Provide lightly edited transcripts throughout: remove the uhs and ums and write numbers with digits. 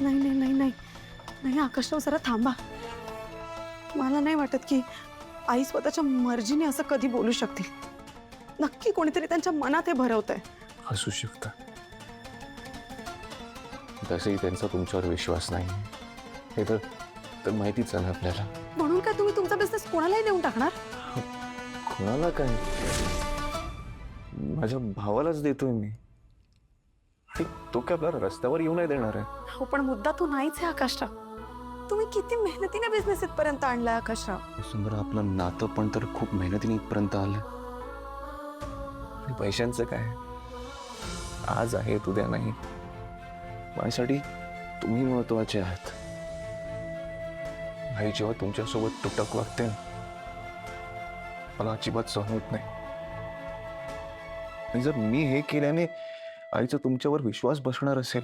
नाही नाही नाही नाही नाही आकाशराव, जरा थांबा. मला नाही वाटत की आई स्वतःच्या मर्जीने असं कधी बोलू शकतील. नक्की कोणीतरी त्यांच्या मनात हे भरवतंय. असू शकतं. तसंही त्यांचा तुमच्यावर विश्वास नाही हे तर माहितीच आहे ना आपल्याला. म्हणून काय तुम्ही तुमचा बिझनेस कोणालाही देऊन टाकणार? कोणाला काय, माझ्या भावालाच देतोय मी. आणि तो काय आपला रस्त्यावर येऊ नाही देणार आहे. हो, पण मुद्दा तो नाहीच आहे आकाशराव. तुम्ही किती मेहनतीने बिझनेस इथपर्यंत आणलाय आकाशराव. सुंदर, आपलं नातं पण तर खूप मेहनतीने इथपर्यंत आलं. आणि पैशांचं काय, आज आहे उद्या नाही. माझ्यासाठी तुम्ही महत्वाचे आहात. आई जेव्हा तुमच्यासोबत तुटक वागते ना, मला अजिबात सहन होत नाही. आणि जर मी हे केल्याने आईचा तुमच्यावर विश्वास बसणार असेल,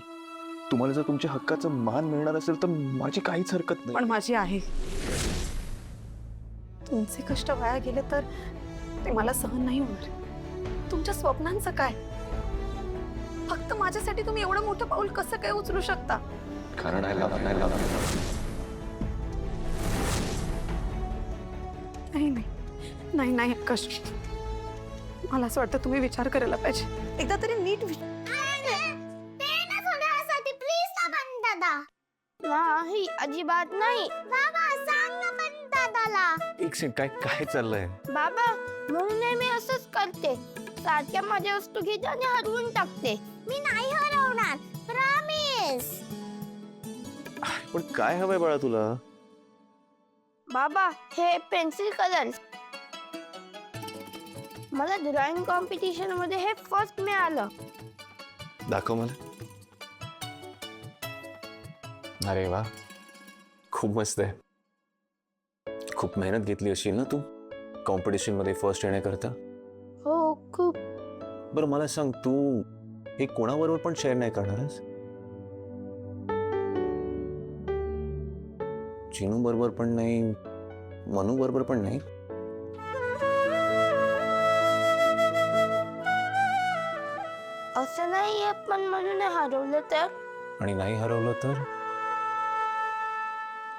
तुम्हाला जर तुमच्या हक्काचा मान मिळणार असेल, तर माझी काहीच हरकत नाही. पण माझी आहे. तुमचे कष्ट वाया गेले तर ते मला सहन नाही होणार. तुमच्या स्वप्नांचं काय? फक्त माझ्यासाठी तुम्ही एवढं मोठं पाऊल कसं काय उचलू शकता? कारण नाही नाही नाही आकाश, मला असं वाटतं तुम्ही विचार करायला पाहिजे. एकदा तरी नीट नाही, अजिबात नाही. बाबा सांग ना पण दादाला. एक सेकंड, काय काय चाललंय? बाबा म्हणून मी असंच करते, सारख्या माझ्या वस्तू घेते आणि हरवून टाकते. मी नाही हरवणार, प्रॉमिस. पण काय हवंय बाळा तुला? बाबा हे पेन्सिल कलर, मला ड्रॉइंग कॉम्पिटिशन मध्ये हे फर्स्ट मिळालं. दाखव मला. अरे वा, खूप मस्त आहे. खूप मेहनत घेतली असेल ना तू कॉम्पिटिशन मध्ये फर्स्ट येण्याकरता? हो, खूप. बरं मला सांग, तू हे कोणाबरोबर पण शेअर नाही करणारस? चिनू बरोबर पण नाही, मनू बरोबर पण नाही? असं नाहीये, पण म्हणून हरवलं तर? आणि नाही हरवलं तर?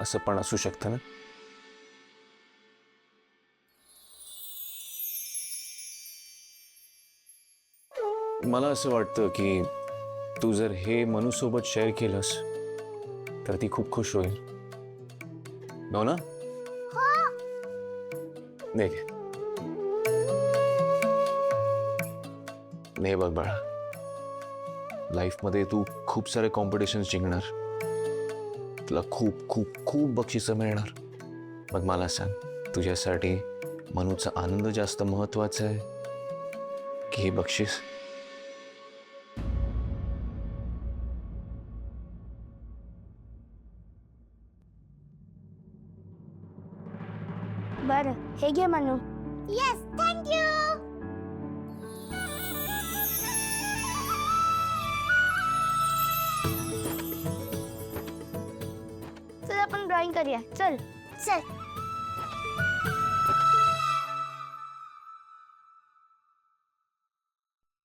असं पण असू शकतं ना. मला असं वाटतं की तू जर हे मनू सोबत शेअर केलंस तर ती खूप खुश होईल. हो ना? देख, नाही बघ बाळा, लाईफमध्ये तू खूप सारे कॉम्पिटिशन्स जिंकणार, तुला खूप खूप खूप बक्षिसं मिळणार. मग मला सांग, तुझ्यासाठी मनूचा आनंद जास्त महत्वाचा आहे की हे बक्षीस? बरं, हे घे मनू. Yes, thank you. चल आपण ड्रॉइंग करूया. चल चल.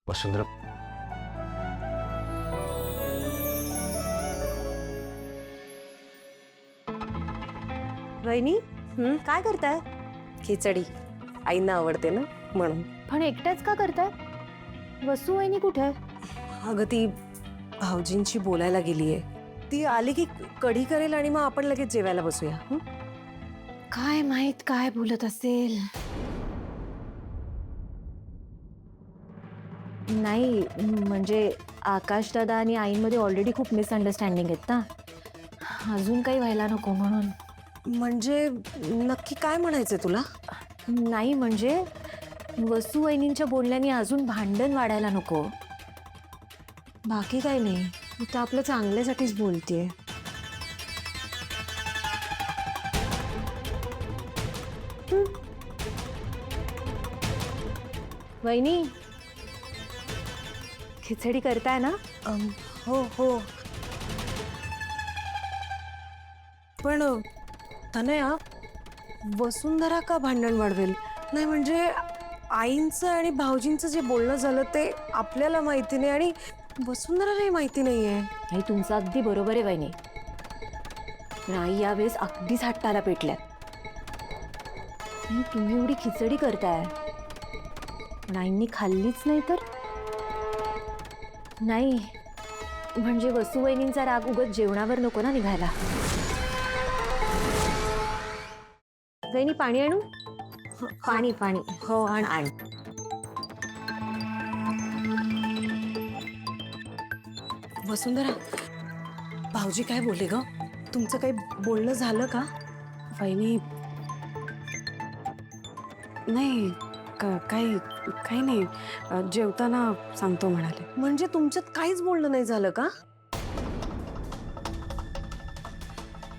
वसुंधरा, वहिनी, काय करताय? खिचडी आईंना आवडते ना, म्हणून. पण एकट्याच का करताय? वसू वहिनी कुठे आहे? अगं ती भाऊजींशी बोलायला गेलीये. ती आली की कढी करेल आणि मग आपण लगेच जेवायला बसूया. काय माहित काय बोलत असेल. नाही म्हणजे आकाश दादा आणि आईमध्ये ऑलरेडी खूप मिसअंडरस्टँडिंग आहेत ना, अजून काही व्हायला नको म्हणून. म्हणजे नक्की काय म्हणायचंय तुला? नाही म्हणजे वसू वहिनींच्या बोलण्याने अजून भांडण वाढायला नको, बाकी काही नाही. मी तर आपलं चांगल्यासाठीच बोलतेय. वहिनी, खिचडी करताय ना? हो हो, पण तनया, वसुंधरा का भांडण वाढवेल? नाही म्हणजे आईंचं आणि भाऊजींचं जे बोलणं झालं ते आपल्याला माहिती नाही आणि वसुंधरालाही माहिती नाहीये. आई तुमचं अगदी बरोबर आहे वहिनी. पण आई यावेळेस अगदीच हट्टाला पेटल्यात. आणि तुम्ही एवढी खिचडी करताय पण आईंनी खाल्लीच नाही तर. नाही म्हणजे वसुवहिनींचा राग उगत जेवणावर नको ना निघायला. वहिनी पाणी आणू? पाणी पाणी. हो आणि आण. वसुंधरा, भाऊजी काय बोलले ग? तुमचं काही बोलणं झालं का? वहिनी नाही काही नाही, जेवताना सांगतो म्हणाले. म्हणजे तुमच्यात काहीच बोलणं नाही झालं का?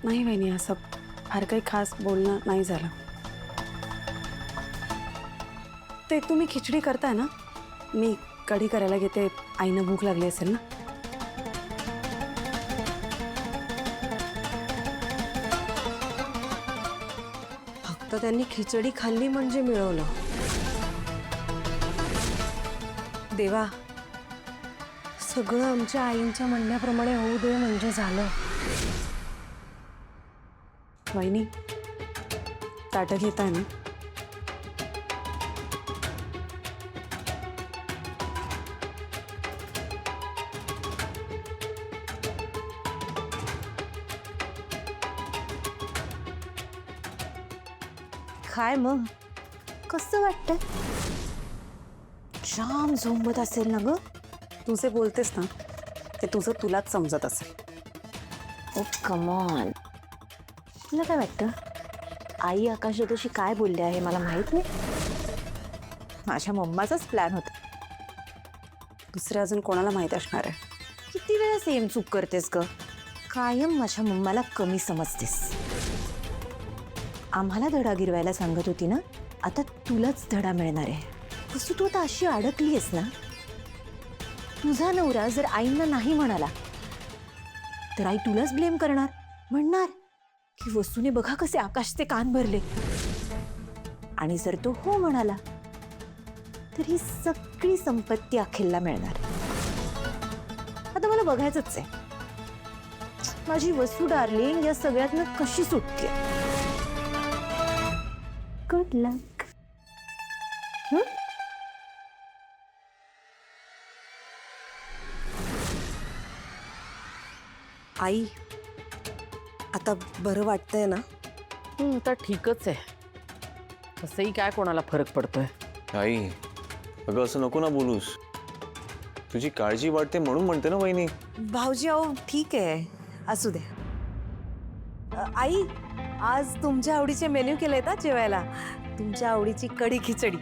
नाही वहिनी, असं फार काही खास बोलणं नाही झालं. ते तुम्ही खिचडी करताय ना, मी कढी करायला घेते. आईनं भूक लागली असेल ना. फक्त त्यांनी खिचडी खाल्ली म्हणजे मिळवलं. देवा, सगळं आमच्या आईंच्या म्हणण्याप्रमाणे होऊ दे म्हणजे झालं. वहिनी, ताटं घेताय ना? काय मग कसं वाटतं? जाम झोंबत असेल ना ग? तू जे बोलतेस ना, ते तुझं तुलाच समजत असेल. ओ कम ऑन. तुला काय वाटतं आई आकाशदोशी काय बोलले आहे मला माहित नाही. माझ्या मम्माचाच प्लॅन होता. दुसऱ्या अजून कोणाला माहीत असणार आहे? किती वेळा सेम चूक करतेस ग? कायम माझ्या मम्माला कमी समजतेस. आम्हाला धडा गिरवायला सांगत होती ना, आता तुलाच धडा मिळणार आहे. कसं तू आता अशी अडकली आहेस ना. तुझा नवरा जर आईंना नाही म्हणाला तर आई तुलाच ब्लेम करणार. म्हणणार की वसूने बघा कसे आकाशचे कान भरले. आणि जर तो हो म्हणाला तर ही सगळी संपत्ती अखिलला मिळणार. आता मला बघायचंच आहे माझी वसू डार्लिंग या सगळ्यातनं कशी सुटते. गुड लक. आई, आता बरं वाटतंय ना? आता ठीकच आहे. तसंही काय कोणाला फरक पडतोय. आई, अगं असं नको ना बोलूस. तुझी काळजी वाटते म्हणून म्हणते ना वहिनी. भाऊजी अहो ठीक आहे, असू दे. आई, आज तुमच्या आवडीचे मेन्यू केलेत ना जेवायला. तुमच्या आवडीची कढी खिचडी.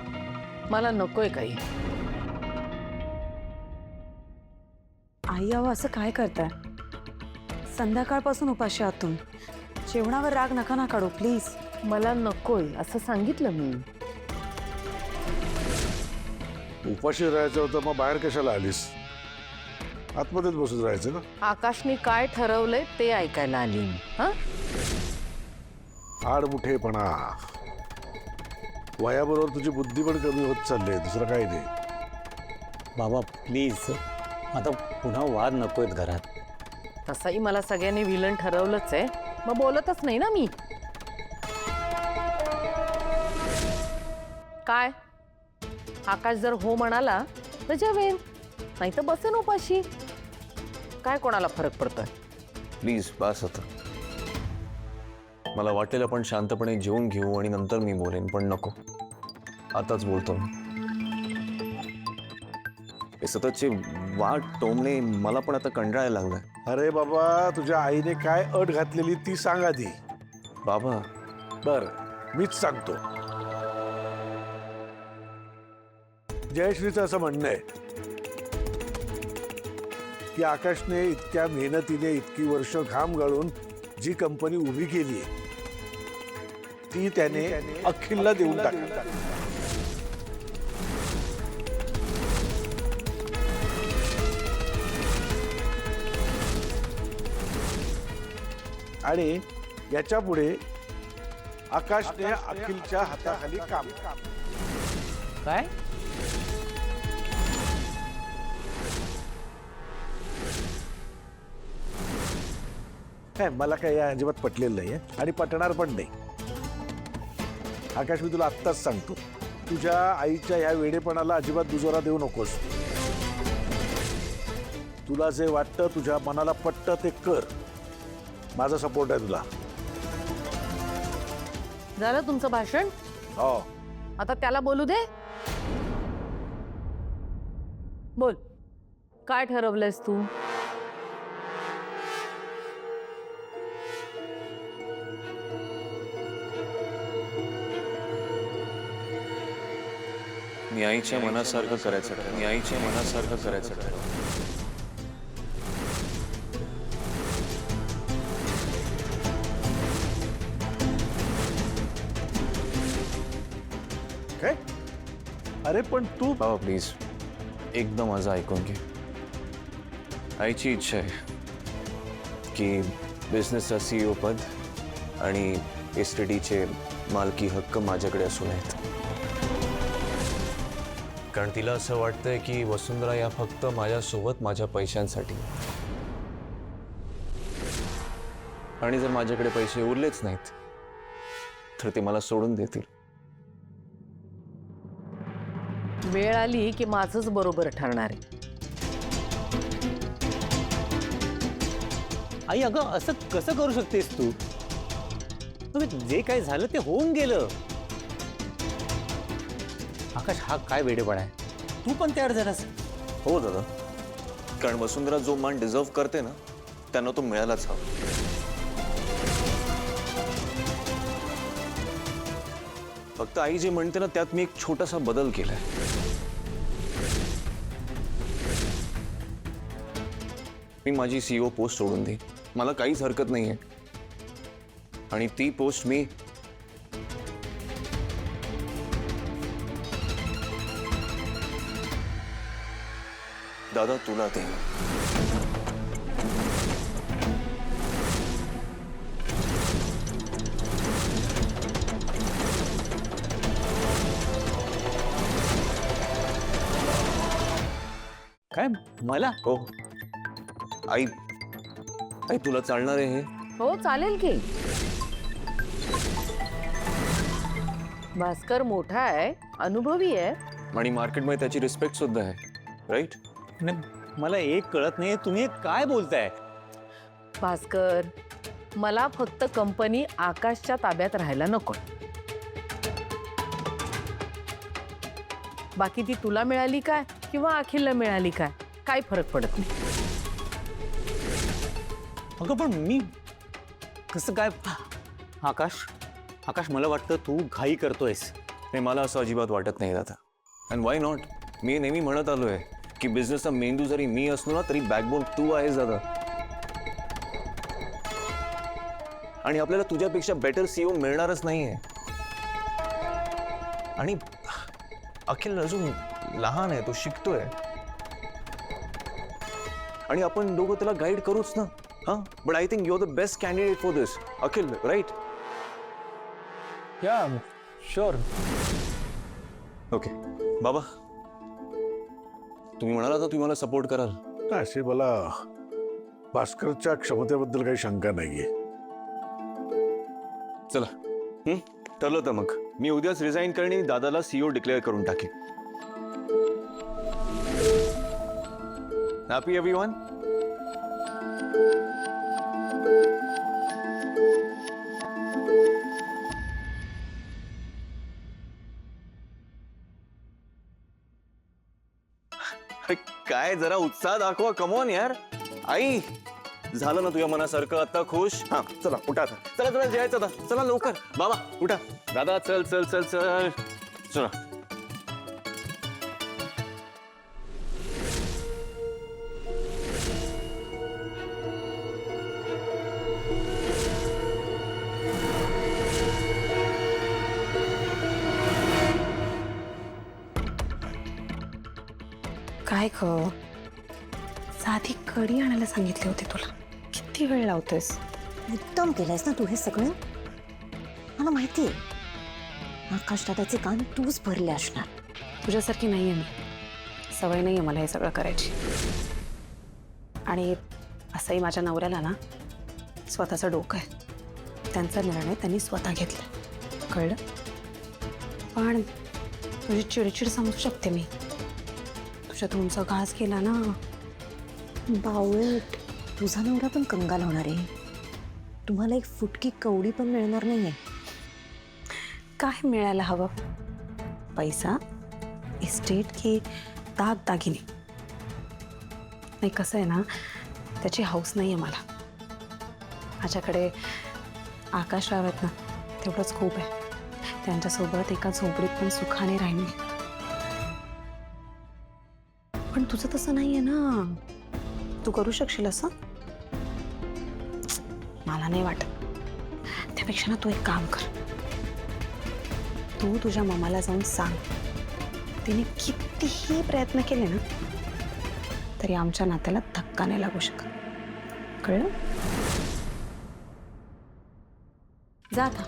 मला नकोय काही. आई अहो, असं काय करताय? संध्याकाळपासून उपाशी आहात तुम्ही. जेवणावर राग नका ना काढू प्लीज. मला नकोय असं सांगितलं मी. उपाशी राहायचं होतं मग बाहेर कशाला आलीस? आतमध्येच बसून राहायचं ना. आकाशने काय ठरवलंय ते ऐकायला आली मी. हा, आडमुठेपणा. वयाबरोबर तुझी बुद्धी पण कमी होत चालली, दुसरं काही नाही. बाबा प्लीज, आता पुन्हा वाद नकोयत घरात. तसंही मला सगळ्यांनी विलन ठरवलंच आहे. मग बोलतच नाही ना मी. काय आकाश जर हो म्हणाला तर जेवेन, नाही तर बसेन उपाशी. काय कोणाला फरक पडतोय? प्लीज बस आता. मला वाटेल आपण शांतपणे जेवून घेऊ आणि नंतर मी बोलेन, पण नको आताच बोलतो मी. हे सततचे वाट टोमणे मला पण आता कंटाळायला लागलाय. अरे बाबा, तुझ्या आईने काय अट घातलेली ती सांग आधी. बाबा, बर, मीच सांगतो. जयश्रीचं असं म्हणणं आहे की आकाशने इतक्या मेहनतीने इतकी वर्ष घाम गाळून जी कंपनी उभी केली आहे ती त्याने अखिलला देऊन टाकली. आणि याच्या पुढे आकाशने अखिलच्या हाताखाली काम. काय काय मला काही अजिबात पटलेलं नाहीये आणि पटणार पण नाही. आकाश, मी तुला आत्ताच सांगतो, तुझ्या आईच्या ह्या वेडेपणाला अजिबात दुजोरा देऊ नकोस. तुला जे वाटतं, तुझ्या मनाला पटतं ते कर. माझा सपोर्ट आहे तुला. झालं तुमचं भाषण? हो. आता त्याला बोलू दे. बोल, काय ठरवलंयस तू? मी आईच्या मनासारखं करायचं ठरवलं. मी आईच्या मनासारखं करायचं ठरवलं. काय? अरे पण तू बाबा प्लीज एकदा माझं ऐकून घे. आईची इच्छा आहे की बिझनेसचा CEO पद आणि एसटीडीचे मालकी हक्क माझ्याकडे असू नयेत. कारण तिला असं वाटतंय की वसुंधरा या फक्त माझ्यासोबत माझ्या पैशांसाठी, आणि जर माझ्याकडे पैसे उरलेच नाहीत तर ते मला सोडून देतील. वेळ आली की माझंच बरोबर ठरणार आहे. आई अगं असं कसं करू शकतेस तू? जे काय झालं ते होऊन गेलं. आकाश, हा काय वेडेपणा आहे? तू पण तयार झालास? हो दादा, कारण वसुंधरा जो मान डिझर्व करते ना, त्यांना तो मिळालाच हवा. फक्त आई जे म्हणते ना, त्यात मी एक छोटासा बदल केलाय. मी माझी CEO पोस्ट सोडून देईन, मला काहीच हरकत नाहीये. आणि ती पोस्ट मी दादा तुला देईन. काय मला? हो आई, आई तुला चालणार आहे हे? हो चालेल की. भास्कर मोठा आहे, अनुभवी आहे. आणि मार्केटमध्ये त्याची रिस्पेक्ट सुद्धा आहे, राईट? नाही, मला एक कळत नाही, तुम्ही हे काय बोलताय? भास्कर, मला फक्त कंपनी आकाशच्या ताब्यात राहायला नको. बाकी ती तुला मिळाली काय किंवा अखिलला मिळाली काय, काय फरक पडत नाही. अगं पण मी कसं काय? आकाश, आकाश मला वाटतं तू घाई करतोयस. नाही, मला असं अजिबात वाटत नाही दादा. And why not? मी नेहमी म्हणत आलोय की बिझनेसचा मेंदू जरी मी असलो ना, तरी बॅकबोन तू आहेस दादा. आणि आपल्याला तुझ्यापेक्षा बेटर CEO मिळणारच नाहीये. आणि अखिल अजून लहान आहे, तो शिकतोय. आणि आपण दोघं त्याला गाईड करूच ना. हां, but I think you are the best candidate for this, Akhil, right? Yeah sure. Okay बाबा, तुम्ही म्हणाला तर तुम्ही मला सपोर्ट कराल? असे मला भास्करच्या क्षमतेबद्दल काही शंका नाहीये. चला, ठरलं तर मग मी उद्याच रिझाईन करणे, दादाला CEO डिक्लेअर करून टाकेन. Happy everyone? अरे काय, जरा उत्साह दाखवा, कमॉन यार. आई, झालं ना तुझ्या मनासारखं? आता खुश? हा चला उठा आता. चला चला जेवायचं आता. चला लवकर. बाबा उठा. दादा चल चल चल चल. चला. काय ग, साधी कडी आणायला सांगितले होते तुला. किती वेळ लावतोयस? उत्तम केलंयस ना तू हे सगळं. मला माहिती आहे आकाश दादाचे कान तूच भरले असणार. तुझ्यासारखी नाहीये मी. सवय नाहीये मला हे सगळं करायची. आणि असंही माझ्या नवऱ्याला ना स्वतःचं डोकं आहे. त्यांचा निर्णय त्यांनी स्वतः घेतला, कळलं? पण तुझी चिडचिड समजू शकते मी. तुझ्या तुमचा घास केला ना. बावळट, तुझा नवरा पण कंगाल होणार आहे. तुम्हाला एक फुटकी कवडी पण मिळणार नाहीये. काय मिळायला हवं? पैसा, इस्टेट की दागदागिने? नाही, कसं आहे ना, त्याची हौस नाही आहे मला. माझ्याकडे आकाशराव आहेत ना, तेवढंच खूप आहे. त्यांच्यासोबत एका झोपडीत पण सुखाने राहीन मी. पण तुझं तसं नाही आहे ना. तू करू शकशील असं? मला नाही वाटत. त्यापेक्षा ना तू एक काम कर. तू तुझ्या मामाला जाऊन सांग, तिने कितीही प्रयत्न केले ना तरी आमच्या नात्याला धक्का नाही लागू शकत, कळलं? जा आता.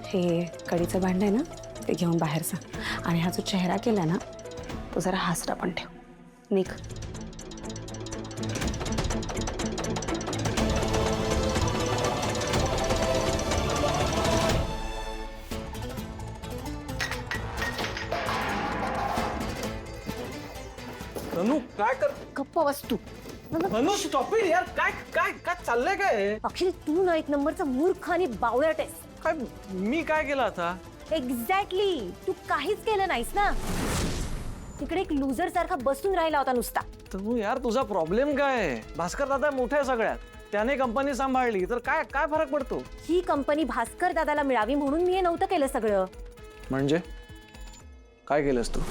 हे कढीचं भांड आहे ना, ते घेऊन बाहेर जा. आणि हा जो चेहरा केला ना, तो जरा हासरा पण ठेव. निघ. अनु काय कर गप्प वस्तू. अनु स्टॉप इट यार. काय काय काय चाललंय काय? अखिल, तू ना एक नंबरचा मूर्ख आणि बावळट आहेस. काय मी काय केलं आता? एक्झॅक्टली, तू काहीच केलं नाहीस ना. तिकडे एक लुझर सारखा बसून राहिला होता नुसता. तू यार, तुझा प्रॉब्लेम काय आहे? भास्कर दादा मोठा आहे सगळ्यात, त्याने कंपनी सांभाळली तर काय काय फरक पडतो? ही कंपनी भास्कर दादाला मिळावी म्हणून मी हे नव्हतं केलं सगळं. म्हणजे काय केलंस तू?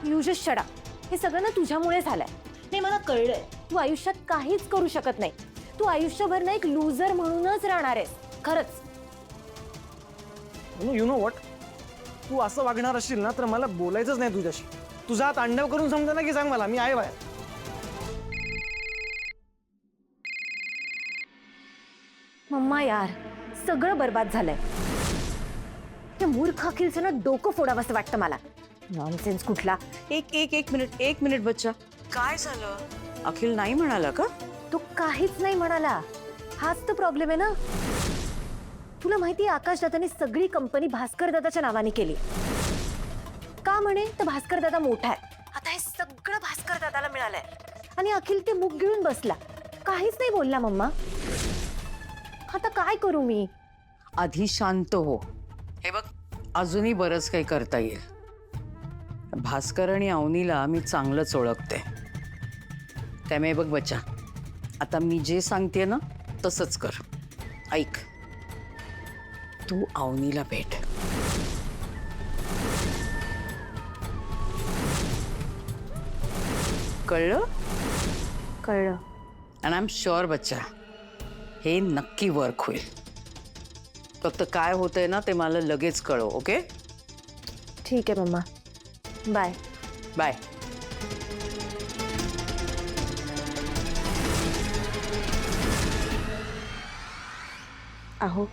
You just shut up. हे सगळं ना तुझ्यामुळे झालंय. नाही, मला कळलंय तू आयुष्यात काहीच करू शकत नाही. तू आयुष्यभर ना एक लुझर म्हणूनच राहणार आहेस, खरंच. यू नो व्हॉट, तू असं वागणार असशील ना तर मला बोलायचंच नाही तुझ्याशी. तुझा हात अंड्यावर करून समजा ना की सांग मला, मी आहे बाहेर. मम्मा यार, सगळं बर्बाद झालंय. त्या मूर्ख अखिलचं ना डोकं फोडावंसं वाटतं मला. नॉनसेन्स कुठला. एक मिनिट बच्चा. काय झालं? अखिल नाही म्हणाला का? तो काहीच नाही म्हणाला. हाच तर प्रॉब्लेम आहे ना. तुला माहिती, आकाश दादाने सगळी कंपनी भास्कर दादाच्या नावाने केली. का म्हणे? तर भास्कर दादा मोठा आहे. आता हे सगळं भास्कर दादाला मिळालंय. आणि अखिल ते मुख गिळून बसला, काहीच नाही बोलला. मम्मा, आता काय करू मी? आधी शांत हो. हे बघ, अजूनही बरंच काही करता येईल. भास्कर आणि अवनीला मी चांगलंच ओळखते. त्यामुळे बघ बच्चा, आता मी जे सांगते ना तसंच कर. ऐक, तू अवनीला भेट. कळलं? कळलं. अँड आय एम शुअर बच्चा, हे नक्की वर्क होईल. फक्त काय होतंय ना ते मला लगेच कळव. ओके? ठीक आहे मम्मा, बाय. बाय. अहो,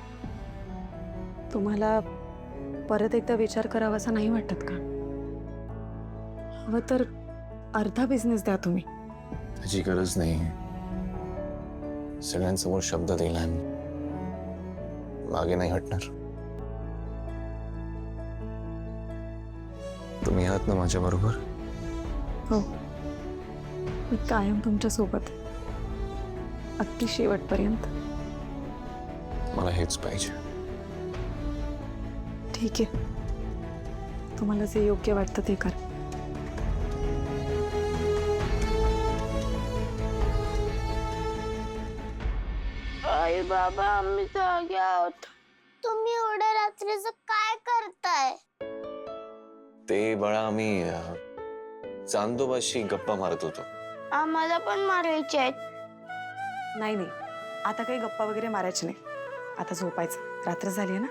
तुम्हाला परत एकदा विचार करावासा नाही वाटत का? हवं तर अर्धा बिझनेस द्या तुम्ही. त्याची गरज नाही. सगळ्यांसमोर शब्द दिलाय मी, मागे नाही हटणार. तुम्ही आहात ना माझ्या बरोबर? हो, मी कायम तुमच्या सोबत, अगदी शेवटपर्यंत. मला हेच पाहिजे. ठीक आहे, तुम्हाला जे योग्य वाटतं ते करा. आई बाबा, आम्ही जागे आहोत. तुम्ही एवढ्या रात्रीचं काय करताय? ते बाळा, आम्ही चांदोबाशी गप्पा मारत होतो. आम्हाला पण मारायचे आहेत. नाही, आता काही गप्पा वगैरे मारायचे नाही. आता झोपायचं, रात्र झाली आहे ना.